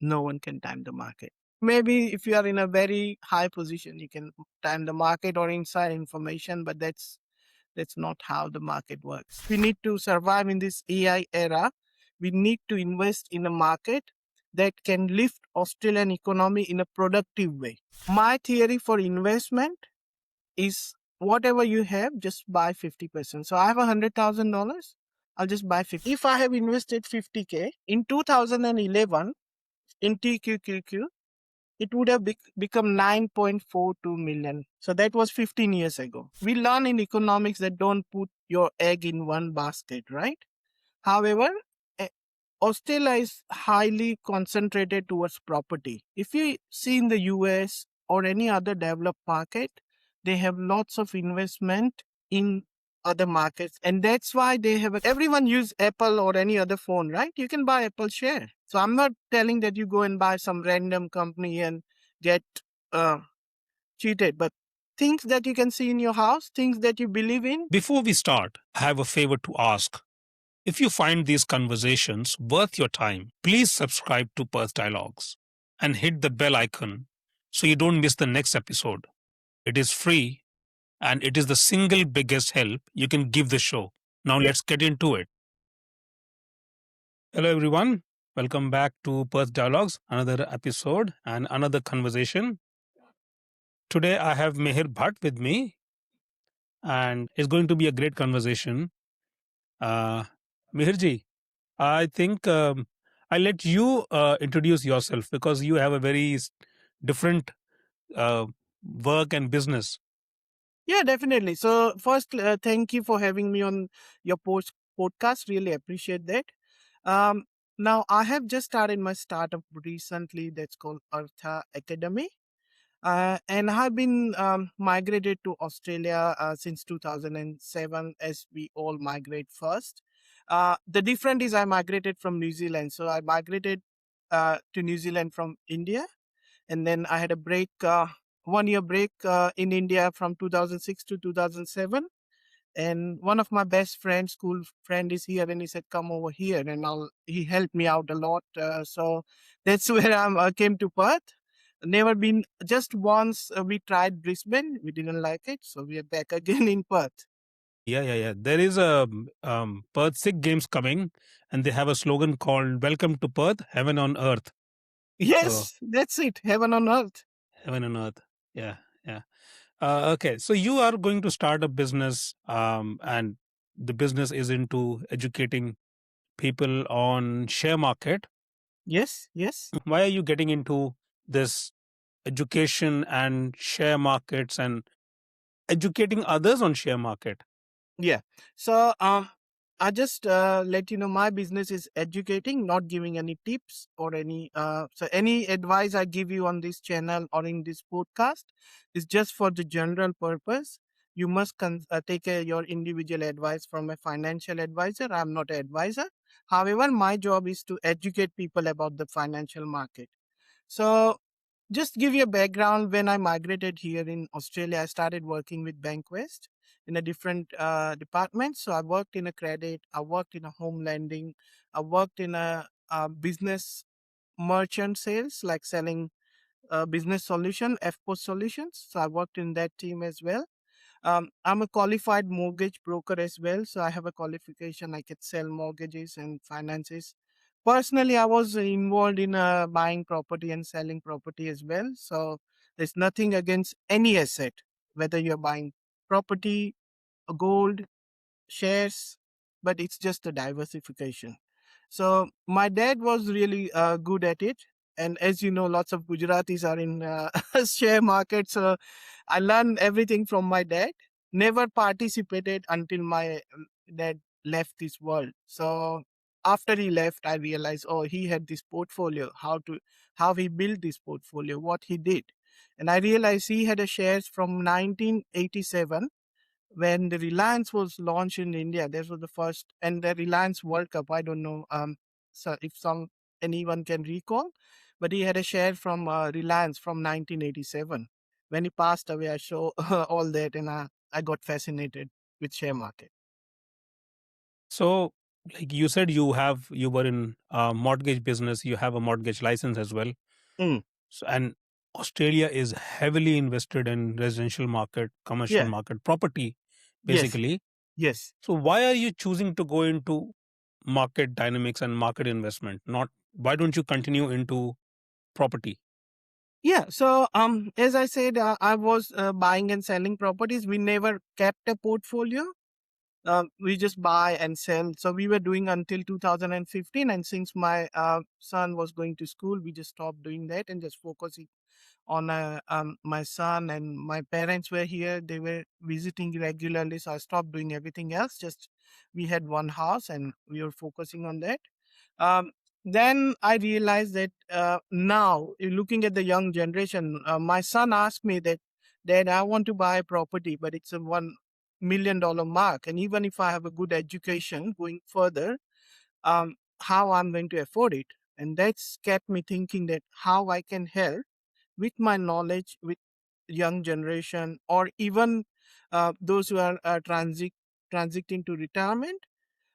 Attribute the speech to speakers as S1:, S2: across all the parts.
S1: No one can time the market. Maybe if you are in a very high position, you can time the market or inside information, but that's not how the market works. We need to survive in this AI era. We need to invest in a market that can lift Australian economy in a productive way. My theory for investment is whatever you have, just buy 50%. So I have $100,000. I'll just buy 50. If I have invested 50K in 2011 in TQQQ, it would have become 9.42 million. So that was 15 years ago. We learn in economics that don't put your egg in one basket, right? However, eh, Australia is highly concentrated towards property. If you see in the US or any other developed market, they have lots of investment in other markets. And that's why they have everyone use Apple or any other phone, right? You can buy Apple share. So I'm not telling that you go and buy some random company and get uh, cheated, but things that you can see in your house, things that you believe in.
S2: Before we start, I have a favor to ask. If you find these conversations worth your time, please subscribe to Perth Dialogues and hit the bell icon so you don't miss the next episode. It is free and it is the single biggest help you can give the show. Now let's get into it. Hello everyone. Welcome back to Perth Dialogues, another episode and another conversation. Today I have Mihir Bhatt with me and it's going to be a great conversation. Mihirji, I think I let you introduce yourself because you have a very different uh, work and business.
S1: Yeah, definitely. So first, thank you for having me on your podcast. Really appreciate that. Um, Now I have just started my startup recently that's called Artha Academy. And I've been migrated to Australia since 2007, as we all migrate first. The difference is I migrated from New Zealand. So I migrated to New Zealand from India, and then I had a break, 1 year break in India from 2006 to 2007. And one of my best friends, school friend, is here, and he said, "Come over here," and he helped me out a lot. So that's where I came to Perth. Never been, just once we tried Brisbane, we didn't like it, so we are back again in Perth.
S2: Yeah. There is a Perth Sick Games coming, and they have a slogan called "Welcome to Perth, Heaven on Earth." So
S1: Yes, that's it, heaven on earth.
S2: heaven on earth. Yeah. Okay, so you are going to start a business, and the business is into educating people on share market.
S1: Yes.
S2: Why are you getting into this education and share markets and educating others on share market?
S1: Yeah. So I just let you know my business is educating, not giving any tips or any. So any advice I give you on this channel or in this podcast is just for the general purpose. You must take your individual advice from a financial advisor. I'm not an advisor. However, my job is to educate people about the financial market. So just give you a background. When I migrated here in Australia, I started working with Bankwest in a different department. So I worked in a credit, I worked in a home lending, I worked in a business merchant sales, like selling business solution, FPOS solutions. So I worked in that team as well. I'm a qualified mortgage broker as well. So I have a qualification. I can sell mortgages and finances. Personally, I was involved in buying property and selling property as well. So there's nothing against any asset, whether you're buying property, gold, shares, but it's just a diversification. So my dad was really good at it. And as you know, lots of Gujaratis are in share market. So I learned everything from my dad. Never participated until my dad left this world. So after he left, I realized, oh, he had this portfolio, how he built this portfolio, what he did. And I realized he had a shares from 1987 when the Reliance was launched in India. This was the first, and the Reliance World Cup. I don't know, so if anyone can recall, but he had a share from Reliance from 1987. When he passed away, I saw all that, and I got fascinated with share market.
S2: So like you said, you were in mortgage business, you have a mortgage license as well.
S1: Mm,
S2: So, and Australia is heavily invested in residential market, commercial
S1: yeah.
S2: market, property,
S1: Yes.
S2: basically.
S1: Yes.
S2: So why are you choosing to go into market dynamics and market investment? Not why don't you continue into property?
S1: Yeah. So, as I said, I was buying and selling properties. We never kept a portfolio. We just buy and sell. So we were doing until 2015, and since my son was going to school, we just stopped doing that and just focusing on my son. And my parents were here; they were visiting regularly, so I stopped doing everything else. Just we had one house, and we were focusing on that. Um, then I realized that now, looking at the young generation, my son asked me that, Dad, I want to buy a property, but it's a $1 million mark. And even if I have a good education going further, how I'm going to afford it? And that's kept me thinking that how I can help with my knowledge with young generation, or even those who are transiting to retirement,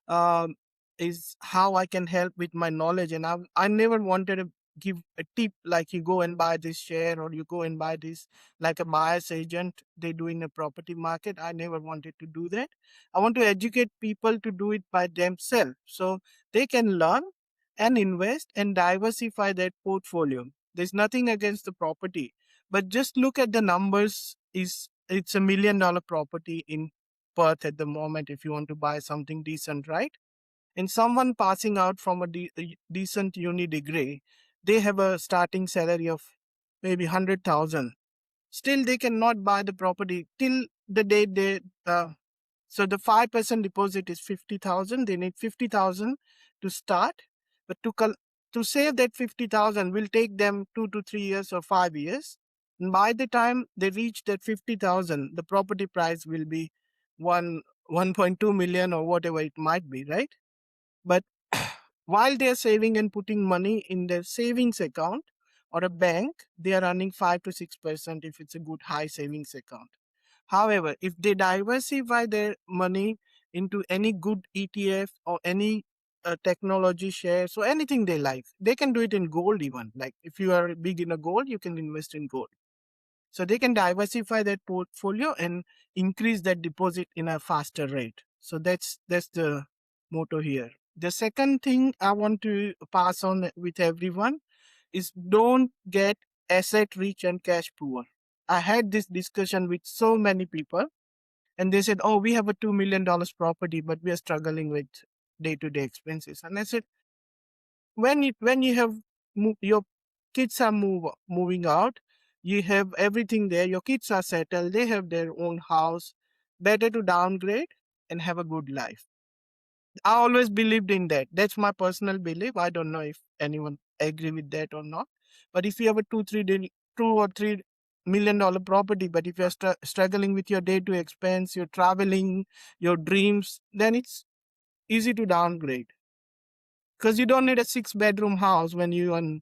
S1: um, is how I can help with my knowledge. And I never wanted to give a tip like you go and buy this share or you go and buy this like a buyer's agent they do in a property market. I never wanted to do that. I want to educate people to do it by themselves so they can learn and invest and diversify their portfolio. There's nothing against the property, but just look at the numbers. Is it's $1 million property in Perth at the moment if you want to buy something decent, right? And someone passing out from a decent uni degree, they have a starting salary of maybe 100,000. Still, they cannot buy the property till the day they. So the 5% deposit is 50,000. They need 50,000 to start, but to save that 50,000 will take them 2 to 3 years or 5 years. And by the time they reach that 50,000, the property price will be 1.2 million or whatever it might be, right? But while they're saving and putting money in their savings account or a bank, they are earning 5 to 6% if it's a good high savings account. However, if they diversify their money into any good ETF or any technology shares or anything they like, they can do it in gold even. Like if you are big in a gold, you can invest in gold. So they can diversify that portfolio and increase that deposit in a faster rate. So that's the motto here. The second thing I want to pass on with everyone is don't get asset rich and cash poor. I had this discussion with so many people and they said, "Oh, we have a $2 million property, but we are struggling with day-to-day expenses." And I said, when you have your kids are moving out, you have everything there, your kids are settled, they have their own house, better to downgrade and have a good life. I always believed in that. That's my personal belief. I don't know if anyone agree with that or not. But if you have a 2 or 3 million dollar property, but if you're struggling with your day to expense, your traveling, your dreams, then it's easy to downgrade because you don't need a 6 bedroom house when you are in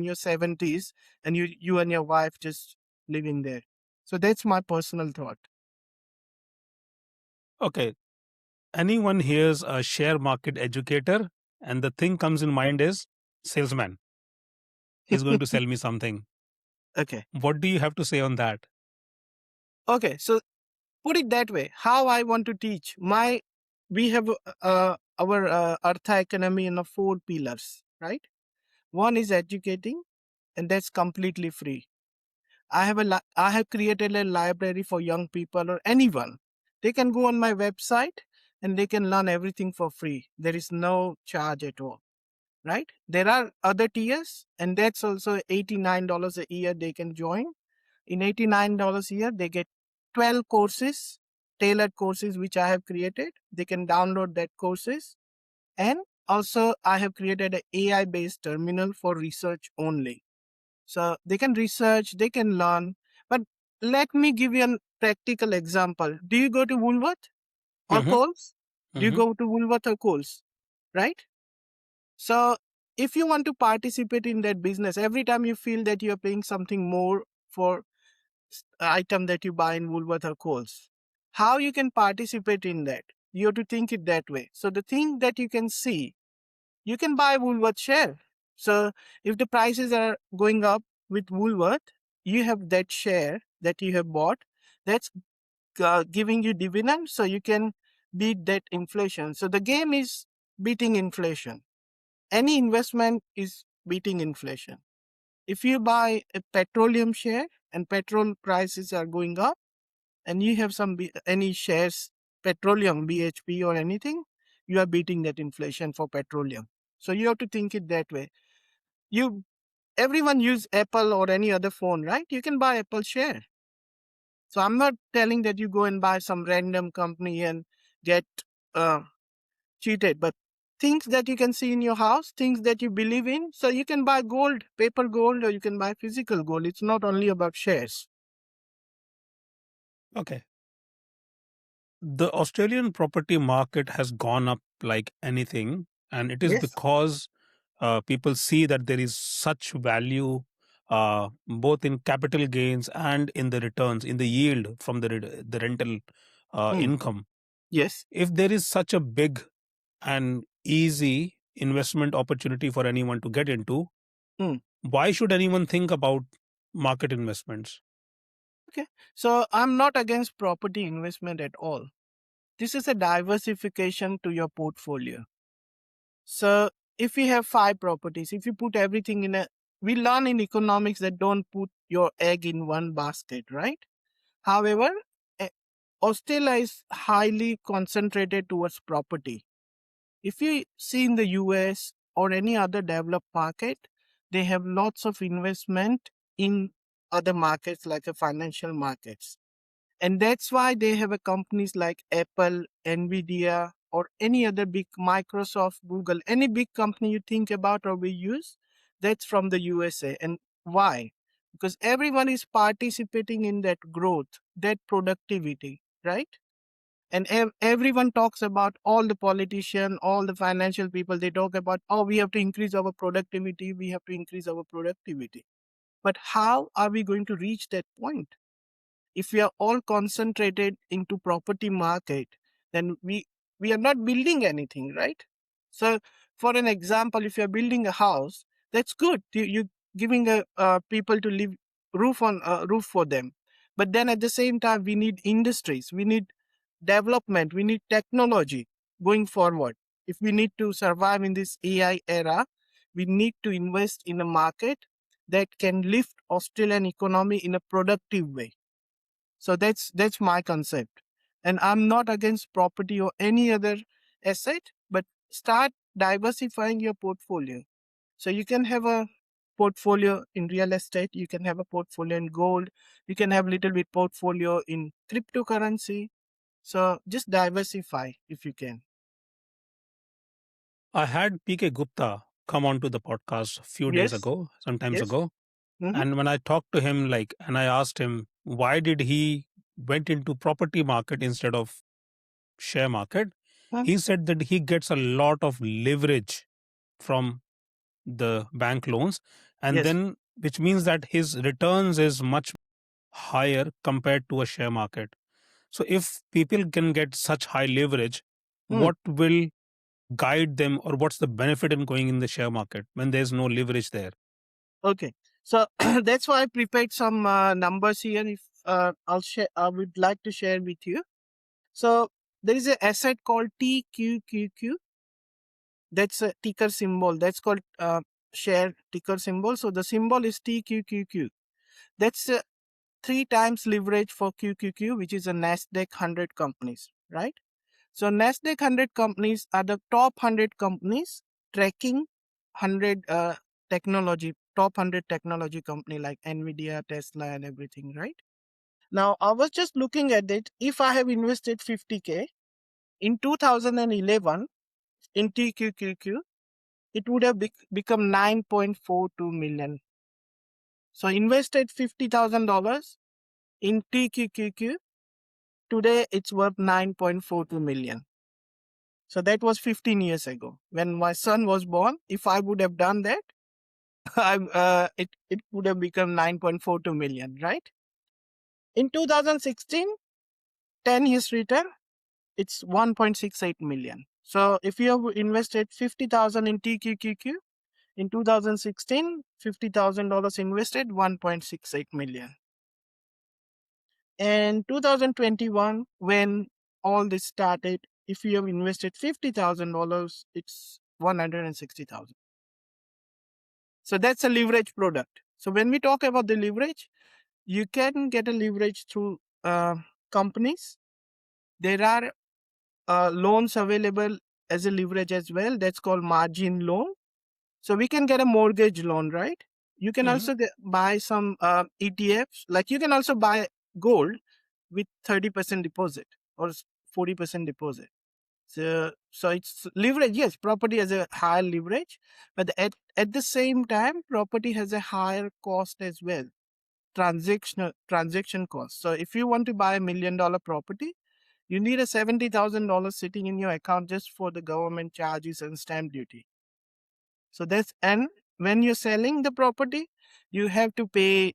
S1: your 70s and you and your wife just living there. So that's my personal thought.
S2: Okay, anyone hears a share market educator and the thing comes in mind is salesman. He's going to sell me something.
S1: Okay.
S2: What do you have to say on that?
S1: Okay. So put it that way. How I want to teach my we have our Artha Academy in 4 pillars, right? One is educating, and that's completely free. I have created a library for young people or anyone. They can go on my website and they can learn everything for free. There is no charge at all, right? There are other tiers, and that's also $89 a year they can join. In $89 a year, they get 12 courses, tailored courses, which I have created. They can download that courses. And also, I have created an AI based terminal for research only. So they can research, they can learn. But let me give you a practical example. Do you go to Woolworth or
S2: Mm-hmm,
S1: Coles? Do you
S2: mm-hmm.
S1: go to Woolworth or Coles? Right? So if you want to participate in that business, every time you feel that you're paying something more for item that you buy in Woolworth or Coles, how you can participate in that? You have to think it that way. So the thing that you can see, you can buy Woolworth share. So if the prices are going up with Woolworth, you have that share that you have bought. That's giving you dividend, so you can beat that inflation. So the game is beating inflation. Any investment is beating inflation. If you buy a petroleum share and petrol prices are going up, and you have any shares, petroleum, BHP or anything, you are beating that inflation for petroleum. So you have to think it that way. You Everyone use Apple or any other phone, right? You can buy Apple share. So I'm not telling that you go and buy some random company and get uh, cheated, but things that you can see in your house, things that you believe in. So you can buy gold, paper gold, or you can buy physical gold. It's not only about shares.
S2: Okay. The Australian property market has gone up like anything, and it is
S1: Yes.
S2: because people see that there is such value both in capital gains and in the returns, in the yield from the rental
S1: Hmm.
S2: income.
S1: Yes.
S2: If there is such a big and easy investment opportunity for anyone to get into,
S1: Hmm.
S2: why should anyone think about market investments?
S1: Okay. So I'm not against property investment at all. This is a diversification to your portfolio. So if you have 5 properties, if you put everything we learn in economics that don't put your egg in one basket, right? However, eh, Australia is highly concentrated towards property. If you see in the US or any other developed market, they have lots of investment in other markets like the financial markets. And that's why they have a companies like Apple, Nvidia, or any other big Microsoft, Google, any big company you think about or we use, that's from the USA. And why? Because everyone is participating in that growth, that productivity, right? And everyone talks about, all the politicians, all the financial people, they talk about, oh, we have to increase our productivity, we have to increase our productivity. But how are we going to reach that point? If we are all concentrated into property market, then we are not building anything, right? So for an example, if you're building a house, that's good. You giving a people to live, roof for them. But then at the same time, we need industries, we need development, we need technology going forward. If we need to survive in this AI era, we need to invest in a market that can lift Australian economy in a productive way. So that's my concept. And I'm not against property or any other asset, but start diversifying your portfolio. So you can have a portfolio in real estate, you can have a portfolio in gold, you can have little bit portfolio in cryptocurrency. So just diversify if you can.
S2: I had PK Gupta come onto the podcast a few days
S1: Yes,
S2: ago, sometimes
S1: yes.
S2: ago.
S1: Mm-hmm.
S2: And when I talked to him, and I asked him why did he went into property market instead of share market, he said that he gets a lot of leverage from the bank loans, and
S1: Yes.
S2: then which means that his returns is much higher compared to a share market. So if people can get such high leverage,
S1: Mm.
S2: what will guide them, or what's the benefit in going in the share market when there's no leverage there?
S1: Okay. So that's why I prepared some numbers here. If I'll share, I would like to share with you. So there is an asset called TQQQ. That's a ticker symbol. That's called share ticker symbol. So the symbol is TQQQ. That's 3 times leverage for QQQ, which is a Nasdaq 100 companies, right? So Nasdaq 100 companies are the top 100 companies tracking 100 top 100 technology company like Nvidia, Tesla, and everything, right? Now I was just looking at it. If I have invested 50K in 2011 in TQQQ, it would have become 9.42 million. So invested $50,000 in TQQQ. Today it's worth 9.42 million. So that was 15 years ago when my son was born. If I would have done that, it would have become 9.42 million, right? In 2016, 10 years return, it's 1.68 million. So if you have invested 50,000 in TQQQ in 2016, $50,000 invested, 1.68 million. And 2021, when all this started, if you have invested $50,000, it's 160,000. So that's a leverage product. So when we talk about the leverage, you can get a leverage through companies. There are loans available as a leverage as well. That's called margin loan. So we can get a mortgage loan, right? You can
S2: Mhm.
S1: also buy some ETFs. Like you can also buy gold with 30% deposit or 40% deposit. So it's leverage. Yes, property has a higher leverage, but at the same time, property has a higher cost as well. Transaction cost. So if you want to buy $1 million property, you need a $70,000 sitting in your account just for the government charges and stamp duty. So that's, and when you're selling the property, you have to pay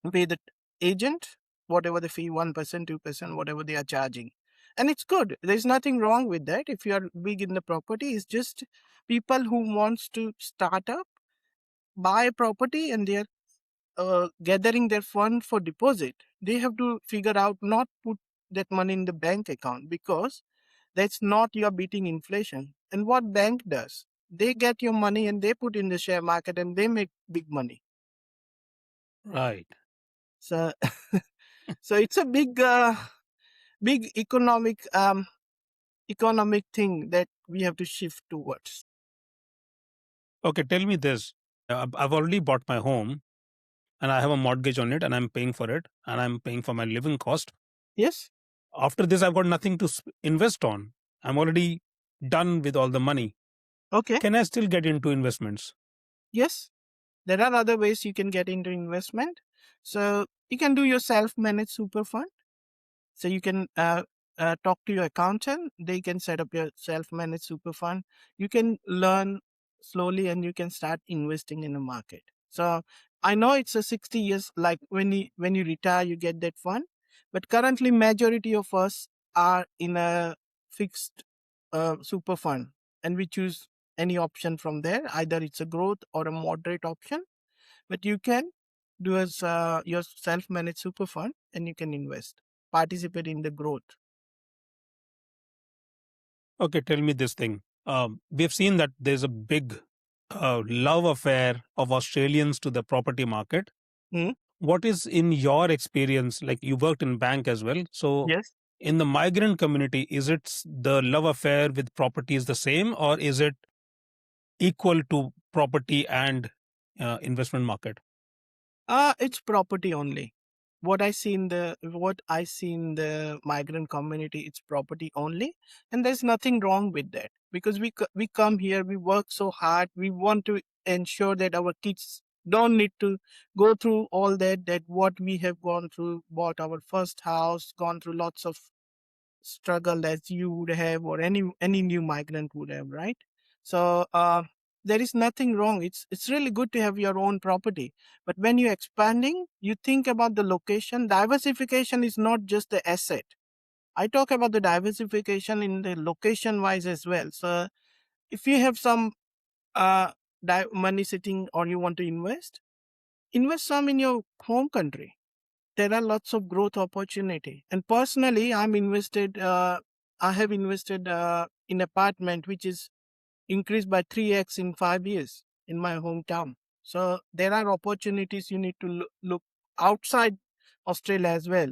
S1: the agent whatever the fee, 1%, 2%, whatever they are charging. And it's good. There's nothing wrong with that. If you are big in the property, it's just people who wants to start up, buy a property, and they're gathering their fund for deposit. They have to figure out not put that money in the bank account, because that's not your beating inflation. And what bank does? They get your money and they put in the share market and they make big money.
S2: Right.
S1: So, so it's a big economic thing that we have to shift towards.
S2: Okay, tell me this. I've already bought my home and I have a mortgage on it and I'm paying for it and I'm paying for my living cost.
S1: Yes.
S2: After this, I've got nothing to invest on. I'm already done with all the money.
S1: Okay.
S2: Can I still get into investments?
S1: Yes. There are other ways you can get into investment. So you can do your self-managed super fund. So you can talk to your accountant. They can set up your self-managed super fund. You can learn slowly and you can start investing in the market. So I know it's a 60 years, like when you retire, you get that fund. But currently, majority of us are in a fixed super fund, and we choose any option from there. Either it's a growth or a moderate option, but you can do as your self-managed super fund and you can invest, participate in the growth.
S2: Okay, tell me this thing. We've seen that there's a big love affair of Australians to the property market.
S1: Hmm?
S2: What is in your experience? Like you worked in bank as well. So
S1: Yes.
S2: in the migrant community, is it the love affair with property is the same or is it equal to property and investment market?
S1: It's property only. What I see in the migrant community, it's property only, and there's nothing wrong with that, because we come here, we work so hard, we want to ensure that our kids don't need to go through all that what we have gone through, bought our first house, gone through lots of struggle as you would have, or any new migrant would have, right? So there is nothing wrong. It's really good to have your own property, but when you're expanding, you think about the location. Diversification is not just the asset. I talk about the diversification in the location wise as well. So if you have some uh money sitting, or you want to invest some in your home country. There are lots of growth opportunity. And personally, I have invested in apartment, which is increased by 3x in 5 years in my hometown. So there are opportunities. You need to look outside Australia as well.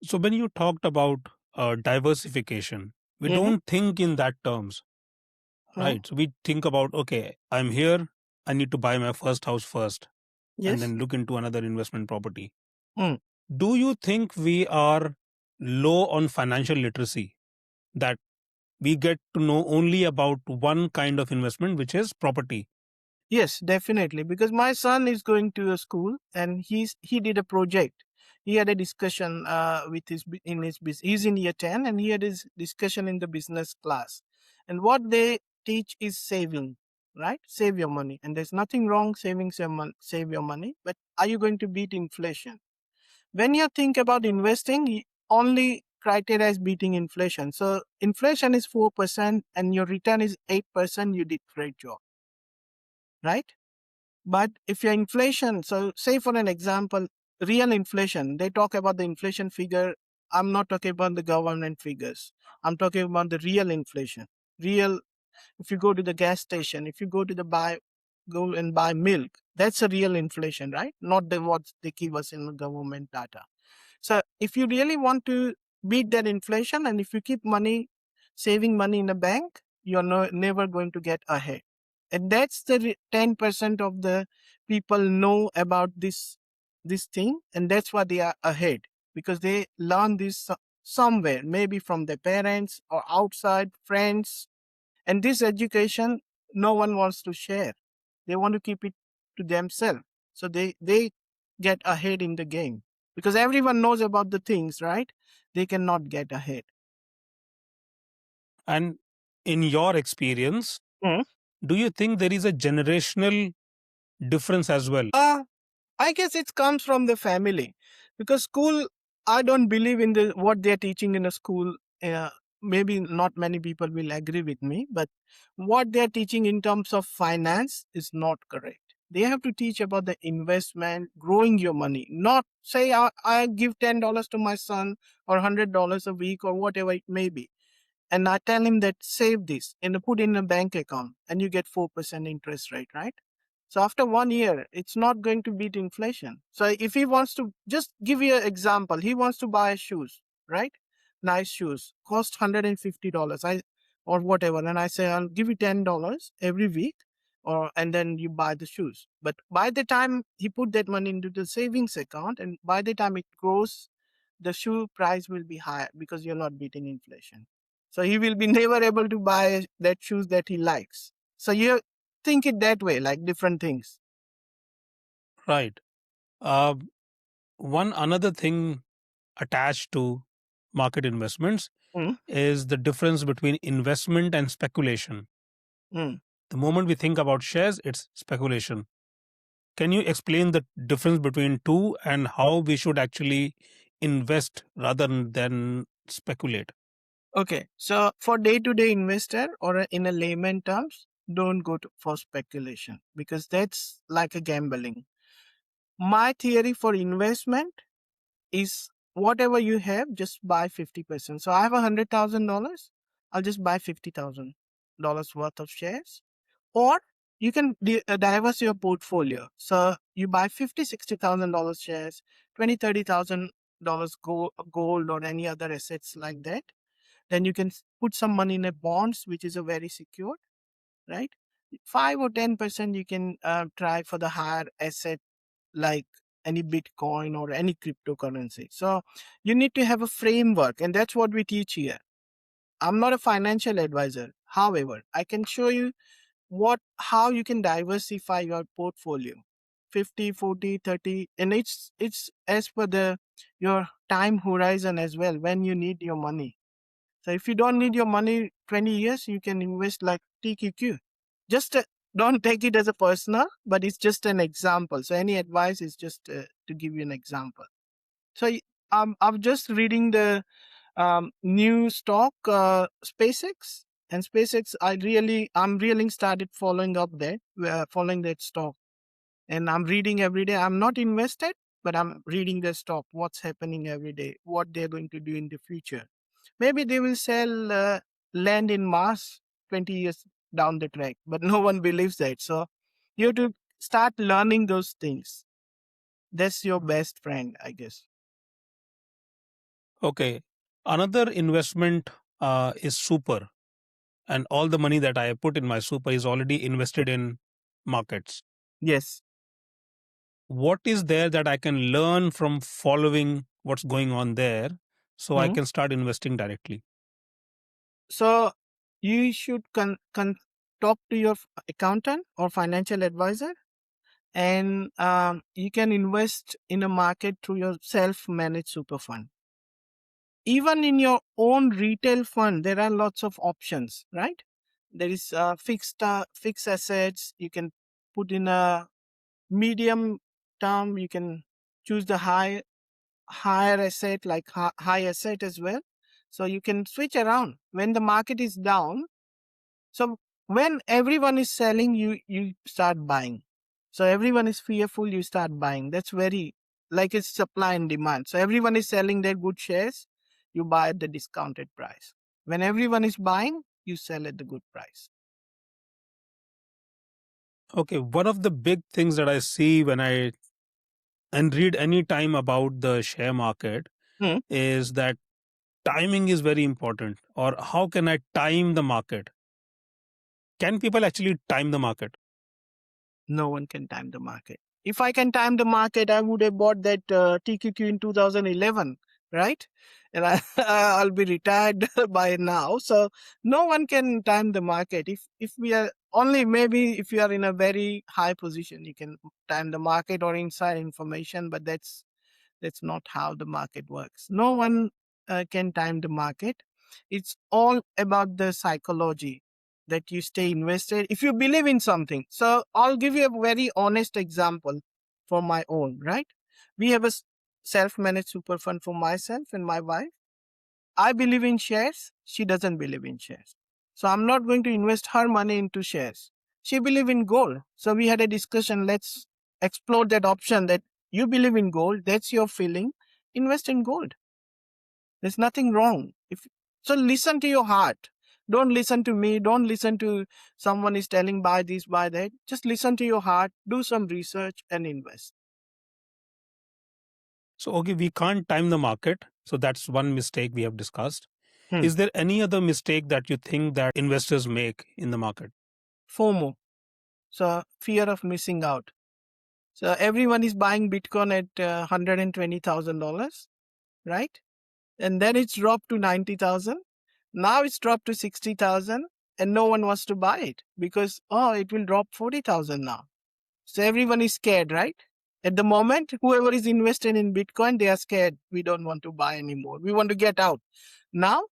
S2: So when you talked about diversification, we
S1: Mm-hmm.
S2: don't think in that terms,
S1: Hmm.
S2: right? So we think about, okay, I'm here, I need to buy my first house first and
S1: Yes.
S2: then look into another investment property.
S1: Mm.
S2: Do you think we are low on financial literacy, that we get to know only about one kind of investment, which is property?
S1: Yes, definitely. Because my son is going to a school, and he did a project. He had a discussion with in his business. He's in year 10, and he had his discussion in the business class. And what they teach is saving, right? Save your money, and there's nothing wrong saving save your money. But are you going to beat inflation? When you think about investing, only criteria is beating inflation. So inflation is 4% and your return is 8%, you did great job, right? But if your inflation, so say for an example, real inflation, they talk about the inflation figure. I'm not talking about the government figures. I'm talking about the real inflation. Real, if you go to the gas station, if you go to the go and buy milk, that's a real inflation, right? Not the what they give us in the government data. So if you really want to beat that inflation, and if you keep saving money in a bank, you're never going to get ahead. And that's the 10% of the people know about this thing, and that's why they are ahead, because they learn this somewhere, maybe from their parents or outside friends. And this education, no one wants to share. They want to keep it to themselves. So they get ahead in the game because everyone knows about the things, right? They cannot get ahead.
S2: And in your experience,
S1: Mm.
S2: do you think there is a generational difference as well?
S1: I guess it comes from the family, because school, I don't believe in the what they're teaching in a school. Maybe not many people will agree with me, but what they're teaching in terms of finance is not correct. They have to teach about the investment, growing your money, not say I give $10 to my son or $100 a week or whatever it may be. And I tell him that save this and put in a bank account and you get 4% interest rate, right? So after 1 year, it's not going to beat inflation. So if he wants to, just give you an example, he wants to buy shoes, right? Nice shoes, cost $150, or whatever. And I say, I'll give you $10 every week, and then you buy the shoes. But by the time he put that money into the savings account, and by the time it grows, the shoe price will be higher because you're not beating inflation. So he will be never able to buy that shoes that he likes. So you think it that way, like different things.
S2: Right. Uh, One another thing attached to market investments
S1: Mm,
S2: is the difference between investment and speculation.
S1: mm.
S2: The moment we think about shares, it's speculation. Can you explain the difference between two and how we should actually invest rather than speculate?
S1: Okay, so for day-to-day investor, or in a layman terms, don't go for speculation because that's like a gambling. My theory for investment is whatever you have, just buy 50%. So I have $100,000, I'll just buy $50,000 worth of shares. Or you can diverse your portfolio. So you buy 50, $60,000 shares, 20, $30,000 gold or any other assets like that. Then you can put some money in a bonds, which is a very secure, right? 5 or 10% you can try for the higher asset, like any Bitcoin or any cryptocurrency. So you need to have a framework, and that's what we teach here. I'm not a financial advisor. However, I can show you how you can diversify your portfolio, 50, 40, 30, and it's as per the your time horizon as well, when you need your money. So if you don't need your money 20 years, you can invest like TQQ. Just don't take it as a personal, but it's just an example. So any advice is just to give you an example. So I'm just reading the new stock, SpaceX. And SpaceX, I'm really started following up there, following that stock. And I'm reading every day. I'm not invested, but I'm reading the stock, what's happening every day, what they're going to do in the future. Maybe they will sell land in Mars 20 years down the track, but no one believes that. So you have to start learning those things. That's your best friend, I guess.
S2: Okay. Another investment is super, and all the money that I put in my super is already invested in markets.
S1: Yes.
S2: What is there that I can learn from following what's going on there so I
S1: Mhm.
S2: can start investing directly?
S1: So you should talk to your accountant or financial advisor, and you can invest in a market through your self-managed super fund. Even in your own retail fund, there are lots of options, right? There is fixed assets. You can put in a medium term. You can choose the higher asset, like high asset as well. So you can switch around when the market is down. So when everyone is selling, you start buying. So everyone is fearful, you start buying. That's very like it's supply and demand. So everyone is selling their good shares, you buy at the discounted price. When everyone is buying, you sell at the good price.
S2: Okay, one of the big things that I see when I and read any time about the share market
S1: Hmm.
S2: is that timing is very important. Or how can I time the market? Can people actually time the market?
S1: No one can time the market. If I can time the market, I would have bought that TQQ in 2011, right? And I'll be retired by now. So no one can time the market. If we are only maybe if you are in a very high position, you can time the market or inside information, but that's not how the market works. No one can time the market. It's all about the psychology that you stay invested. If you believe in something, so I'll give you a very honest example for my own, right? We have a self-managed super fund for myself and my wife. I believe in shares. She doesn't believe in shares. So I'm not going to invest her money into shares. She believes in gold. So we had a discussion. Let's explore that option that you believe in gold. That's your feeling. Invest in gold. There's nothing wrong. If so, listen to your heart. Don't listen to me. Don't listen to someone is telling buy this, buy that. Just listen to your heart. Do some research and invest.
S2: So, okay, we can't time the market. So that's one mistake we have discussed.
S1: Hmm.
S2: Is there any other mistake that you think that investors make in the market?
S1: FOMO. So fear of missing out. So everyone is buying Bitcoin at $120,000, right? And then it's dropped to 90,000. Now it's dropped to 60,000 and no one wants to buy it because, oh, it will drop 40,000 now. So everyone is scared, right? At the moment, whoever is invested in Bitcoin, they are scared. We don't want to buy anymore. We want to get out. Now,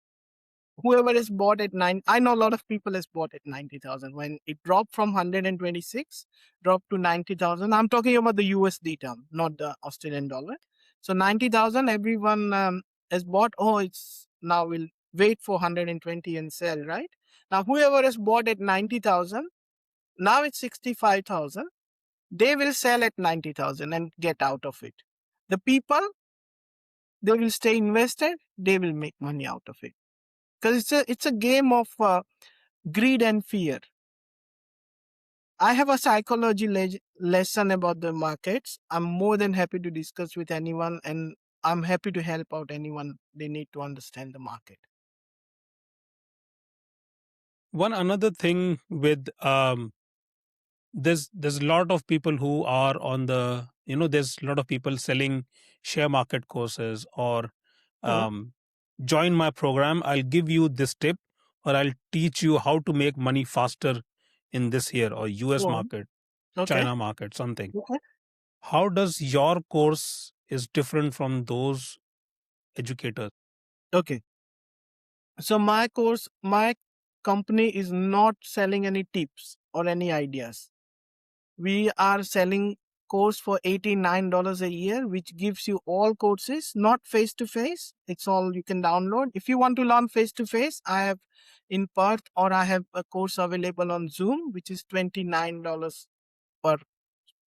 S1: whoever is bought at I know a lot of people has bought at 90,000 when it dropped from 126, dropped to 90,000. I'm talking about the USD term, not the Australian dollar. So 90,000, everyone has bought. Oh, it's now we'll wait for 120 and sell, right? Now, whoever has bought at 90,000, now it's 65,000. They will sell at 90,000 and get out of it. The people, they will stay invested. They will make money out of it because it's a game of greed and fear. I have a psychology lesson about the markets. I'm more than happy to discuss with anyone, and I'm happy to help out anyone they need to understand the market.
S2: One another thing with there's a lot of people who are on the there's a lot of people selling share market courses or
S1: Hmm.
S2: um, join my program. I'll give you this tip, or I'll teach you how to make money faster in this year or US
S1: Go on.
S2: market,
S1: Okay.
S2: China market, something.
S1: Okay.
S2: How does your course is different from those educators?
S1: Okay. So my company is not selling any tips or any ideas. We are selling course for $89 a year, which gives you all courses, not face to face. It's all you can download. If you want to learn face to face, I have in Perth, or I have a course available on Zoom, which is $29 per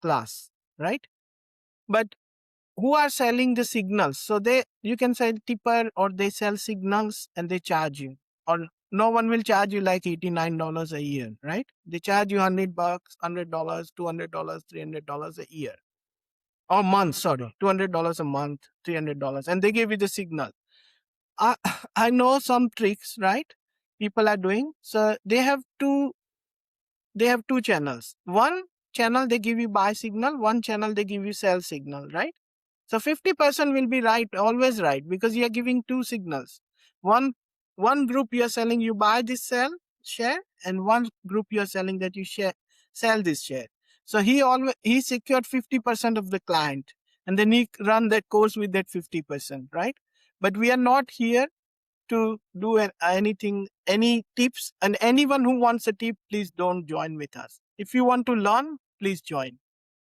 S1: class, right? But who are selling the signals? So you can sell tipper or they sell signals and they charge you. Or no one will charge you like $89 a year, right? They charge you $100, $100, $200, $300 a year. Or month, sorry. $200 a month, $300. And they give you the signal. I, I know some tricks, right? People are doing. So they have two channels. One channel they give you buy signal, one channel they give you sell signal, right? So 50% will be right, always right, because you are giving two signals. One one group you are selling you buy this share, and one group you are selling that you sell this share. So he secured 50% of the client, and then he run that course with that 50%, right? But we are not here to do anything, any tips, and anyone who wants a tip, please don't join with us. If you want to learn, please join.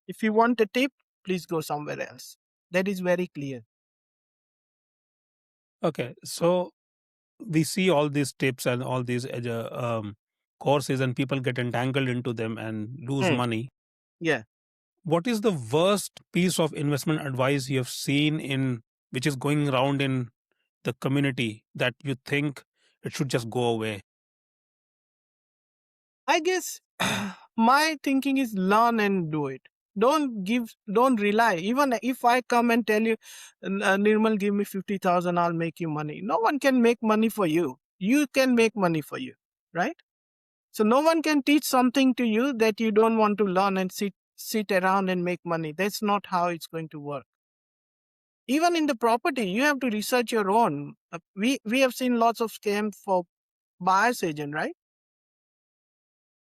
S1: If you want a tip, please go somewhere else. That is very clear.
S2: Okay, so we see all these tips and all these courses, and people get entangled into them and lose
S1: Hmm.
S2: money.
S1: Yeah.
S2: What is the worst piece of investment advice you have seen in which is going around in the community that you think it should just go away?
S1: I guess my thinking is learn and do it. Don't rely. Even if I come and tell you, Nirmal, give me 50,000, I'll make you money. No one can make money for you. You can make money for you, right? So no one can teach something to you that you don't want to learn and sit around and make money. That's not how it's going to work. Even in the property, you have to research your own. We have seen lots of scams for buyer's agent, right?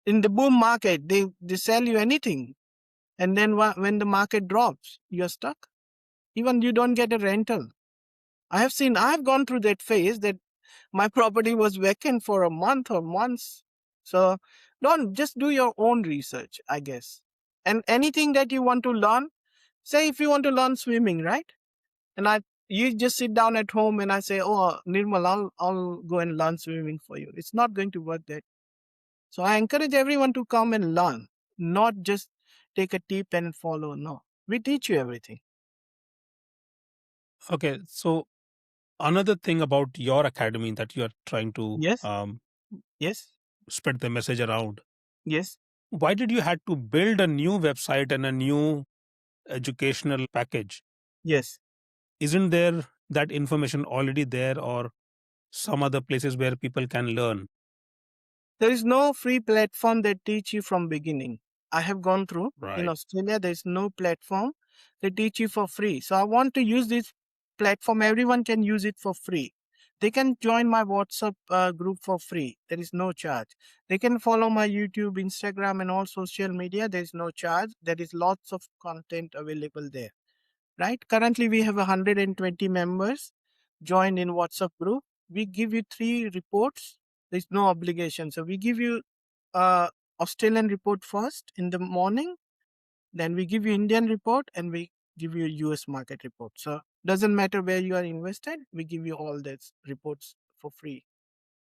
S1: In the boom market, they sell you anything, and then when the market drops, you're stuck. Even you don't get a rental. I've gone through that phase that my property was vacant for a month or months. So don't just do your own research, I guess. And anything that you want to learn, say if you want to learn swimming, right? And you just sit down at home and I say, oh, Nirmal, I'll go and learn swimming for you. It's not going to work that. So I encourage everyone to come and learn, not just take a tip and follow. No, we teach you everything.
S2: Okay, so another thing about your academy that you are trying to
S1: Yes, yes,
S2: spread the message around.
S1: yes,
S2: Why did you had to build a new website and a new educational package?
S1: yes.
S2: Isn't there that information already there, or some other places where people can learn?
S1: There is no free platform that teach you from beginning. I have gone through in
S2: Right.
S1: Australia. There is no platform that teach you for free. So I want to use this platform. Everyone can use it for free. They can join my WhatsApp group for free. There is no charge. They can follow my YouTube, Instagram, and all social media. There is no charge. There is lots of content available there. Right? Currently, we have 120 members joined in WhatsApp group. We give you 3 reports. There's no obligation. So we give you Australian report first in the morning, then we give you Indian report, and we give you US market report. So doesn't matter where you are invested, we give you all these reports for free.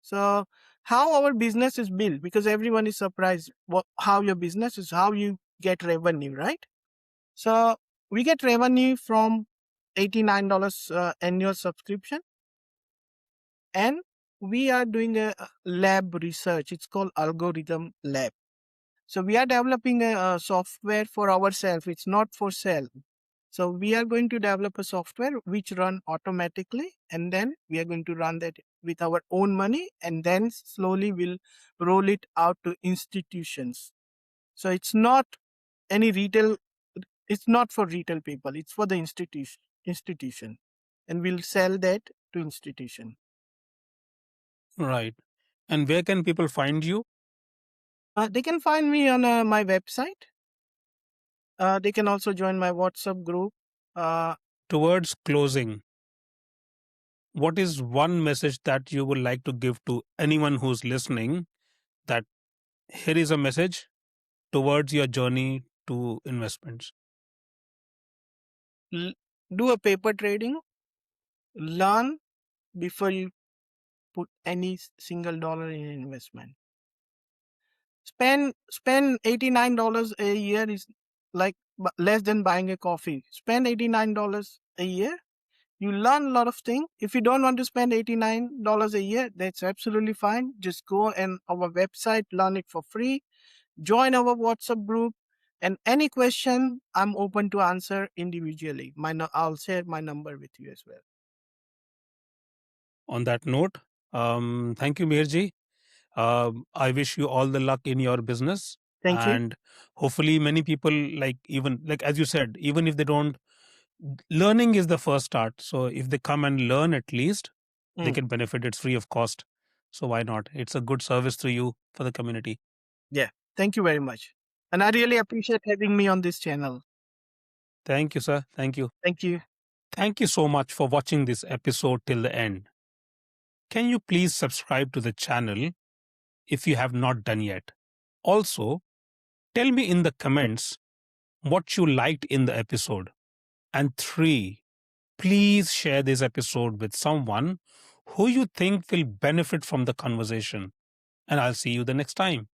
S1: So how our business is built, because everyone is surprised how your business is, how you get revenue, right? So we get revenue from $89 annual subscription, and we are doing a lab research. It's called Algorithm Lab. So we are developing a software for ourselves. It's not for sale. So we are going to develop a software which run automatically, and then we are going to run that with our own money, and then slowly we'll roll it out to institutions. So it's not any retail. It's not for retail people. It's for the institution, and we'll sell that to institution.
S2: Right. And where can people find you?
S1: They can find me on my website. They can also join my WhatsApp group. Uh,
S2: Towards closing, what is one message that you would like to give to anyone who's listening, that here is a message towards your journey to investments?
S1: l- do a paper trading. Learn before you put any single dollar in investment. Spend $89 a year is like less than buying a coffee. Spend $89 a year. You learn a lot of things. If you don't want to spend $89 a year, that's absolutely fine. Just go and our website, learn it for free. Join our WhatsApp group. And any question, I'm open to answer individually. I'll share my number with you as well.
S2: On that note, thank you, Meherji. I wish you all the luck in your business,
S1: Thank you.
S2: and hopefully, many people, like, even like as you said, even if they don't, learning is the first start. So if they come and learn, at least they
S1: Mm,
S2: can benefit. It's free of cost. So why not? It's a good service to you for the community.
S1: yeah. Thank you very much. And I really appreciate having me on this channel.
S2: Thank you, sir. Thank you.
S1: Thank you.
S2: Thank you so much for watching this episode till the end. Can you please subscribe to the channel if you have not done yet? Also, tell me in the comments what you liked in the episode. And 3, Please share this episode with someone who you think will benefit from the conversation. And I'll see you the next time.